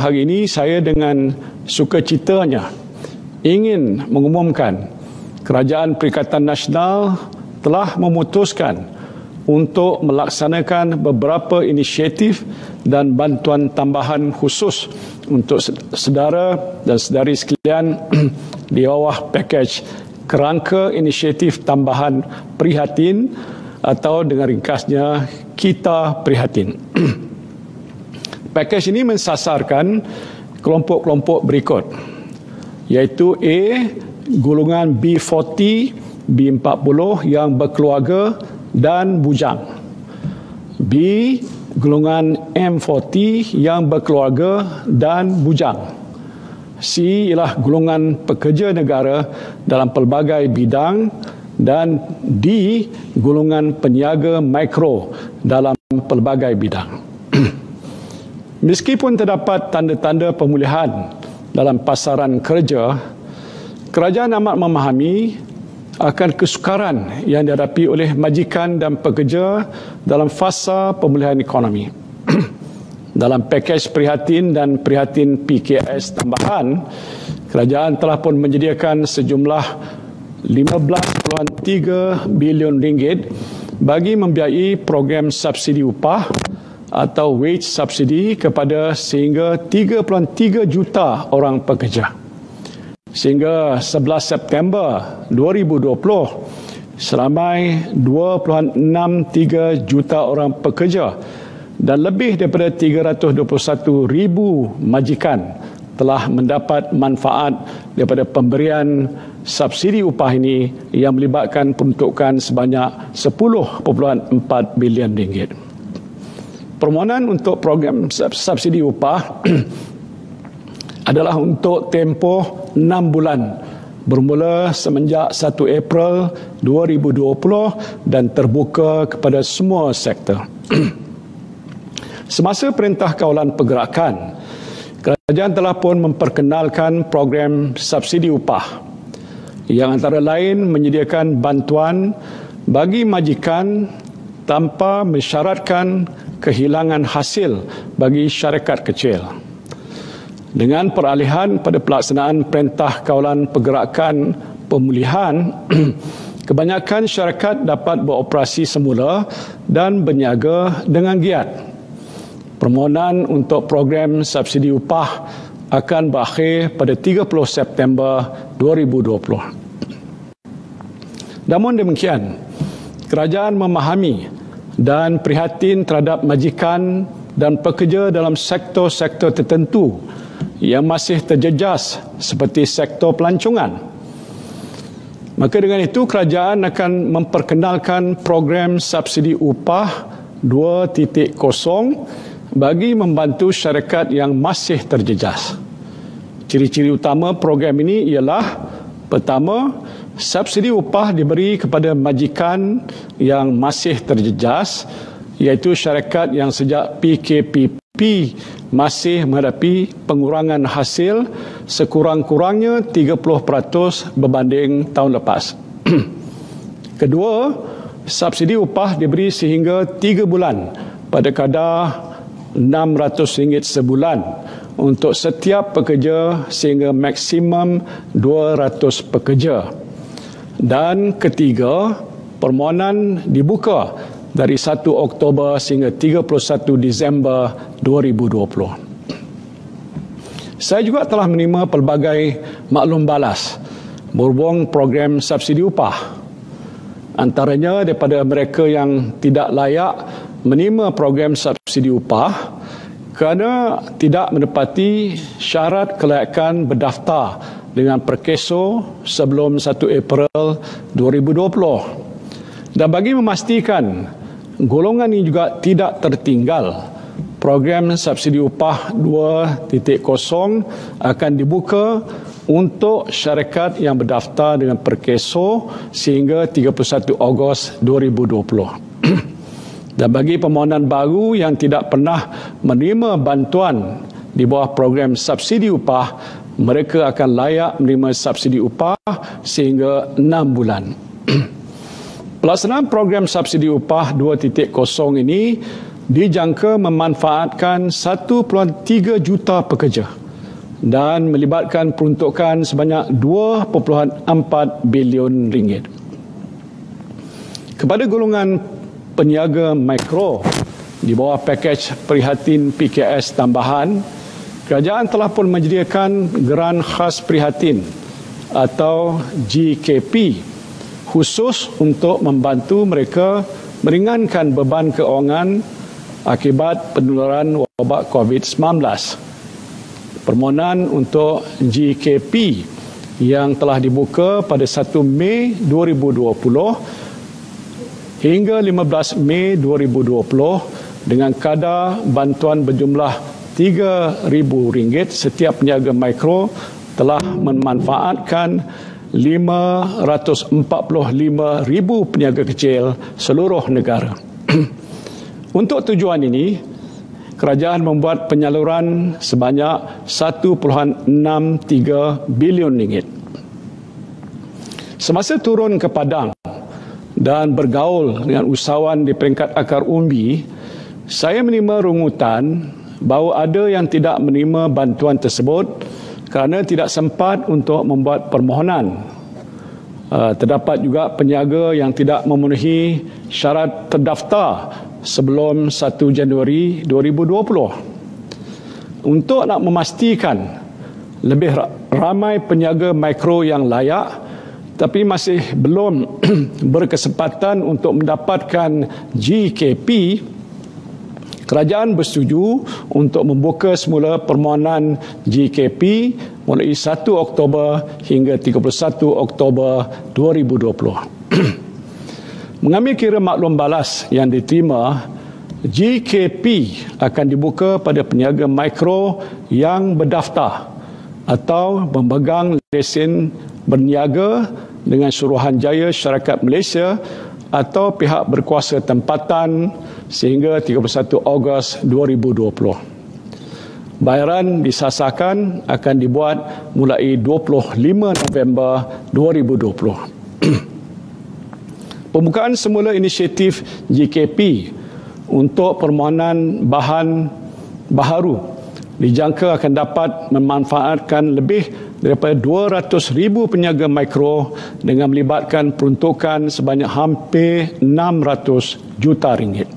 hari ini saya dengan sukacitanya ingin mengumumkan Kerajaan Perikatan Nasional telah memutuskan untuk melaksanakan beberapa inisiatif dan bantuan tambahan khusus untuk saudara dan saudari sekalian di bawah pakej kerangka inisiatif tambahan prihatin atau dengan ringkasnya Kita Prihatin. Pakej ini mensasarkan kelompok-kelompok berikut, iaitu A, golongan B40, B40 yang berkeluarga dan bujang. B, golongan M40 yang berkeluarga dan bujang. C ialah golongan pekerja negara dalam pelbagai bidang, dan D, golongan peniaga mikro dalam pelbagai bidang. Meskipun terdapat tanda-tanda pemulihan dalam pasaran kerja, kerajaan amat memahami akan kesukaran yang dihadapi oleh majikan dan pekerja dalam fasa pemulihan ekonomi. Dalam pakej prihatin dan prihatin PKS tambahan, kerajaan telah pun menyediakan sejumlah 15.3 bilion ringgit bagi membiayai program subsidi upah atau wage subsidy kepada sehingga 3.3 juta orang pekerja. Sehingga 11 September 2020, seramai 2.63 juta orang pekerja dan lebih daripada 321,000 majikan telah mendapat manfaat daripada pemberian subsidi upah ini yang melibatkan peruntukan sebanyak 10.4 bilion ringgit. Permohonan untuk program subsidi upah adalah untuk tempoh 6 bulan bermula semenjak 1 April 2020 dan terbuka kepada semua sektor. Semasa Perintah Kawalan Pergerakan, kerajaan telah pun memperkenalkan program subsidi upah yang antara lain menyediakan bantuan bagi majikan tanpa mensyaratkan kehilangan hasil bagi syarikat kecil. Dengan peralihan pada pelaksanaan Perintah Kawalan Pergerakan Pemulihan, kebanyakan syarikat dapat beroperasi semula dan berniaga dengan giat. Permohonan untuk program subsidi upah akan berakhir pada 30 September 2020. Namun demikian, kerajaan memahami dan prihatin terhadap majikan dan pekerja dalam sektor-sektor tertentu yang masih terjejas seperti sektor pelancongan. Maka dengan itu, kerajaan akan memperkenalkan program subsidi upah 2.0 bagi membantu syarikat yang masih terjejas. Ciri-ciri utama program ini ialah: pertama, subsidi upah diberi kepada majikan yang masih terjejas, iaitu syarikat yang sejak PKPP masih menghadapi pengurangan hasil sekurang-kurangnya 30% berbanding tahun lepas. Kedua, subsidi upah diberi sehingga 3 bulan pada kadar RM600 sebulan untuk setiap pekerja sehingga maksimum 200 pekerja. Dan ketiga, permohonan dibuka dari 1 Oktober sehingga 31 Disember 2020. Saya juga telah menerima pelbagai maklum balas berhubung program subsidi upah. Antaranya daripada mereka yang tidak layak menerima program subsidi upah kerana tidak menepati syarat kelayakan berdaftar dengan Perkeso sebelum 1 April 2020. Dan bagi memastikan golongan ini juga tidak tertinggal, program subsidi upah 2.0 akan dibuka untuk syarikat yang berdaftar dengan Perkeso sehingga 31 Ogos 2020. Dan bagi permohonan baru yang tidak pernah menerima bantuan di bawah program subsidi upah, mereka akan layak menerima subsidi upah sehingga 6 bulan. Pelaksanaan program subsidi upah 2.0 ini dijangka memanfaatkan 1.3 juta pekerja dan melibatkan peruntukan sebanyak 2.4 bilion ringgit. Kepada golongan peniaga mikro di bawah pakej prihatin PKS tambahan, kerajaan telah pun menyediakan geran khas prihatin atau GKP khusus untuk membantu mereka meringankan beban keuangan akibat penularan wabak COVID-19. Permohonan untuk GKP yang telah dibuka pada 1 Mei 2020 hingga 15 Mei 2020 dengan kadar bantuan berjumlah RM3,000 setiap peniaga mikro telah memanfaatkan 545,000 peniaga kecil seluruh negara. Untuk tujuan ini, kerajaan membuat penyaluran sebanyak 1.63 bilion ringgit. Semasa turun ke Padang dan bergaul dengan usahawan di peringkat akar umbi, saya menerima rungutan bahawa ada yang tidak menerima bantuan tersebut kerana tidak sempat untuk membuat permohonan. Terdapat juga peniaga yang tidak memenuhi syarat terdaftar sebelum 1 Januari 2020. Untuk nak memastikan lebih ramai peniaga mikro yang layak tapi masih belum berkesempatan untuk mendapatkan GKP, kerajaan bersetuju untuk membuka semula permohonan GKP mulai 1 Oktober hingga 31 Oktober 2020. Mengambil kira maklum balas yang diterima, GKP akan dibuka pada peniaga mikro yang berdaftar atau memegang lesen berniaga dengan Suruhanjaya Syarikat Malaysia atau pihak berkuasa tempatan sehingga 31 Ogos 2020. Bayaran disasarkan akan dibuat mulai 25 November 2020. Pembukaan semula inisiatif GKP untuk permohonan bahan baharu dijangka akan dapat memanfaatkan lebih daripada 200,000 peniaga mikro dengan melibatkan peruntukan sebanyak hampir 600 juta ringgit.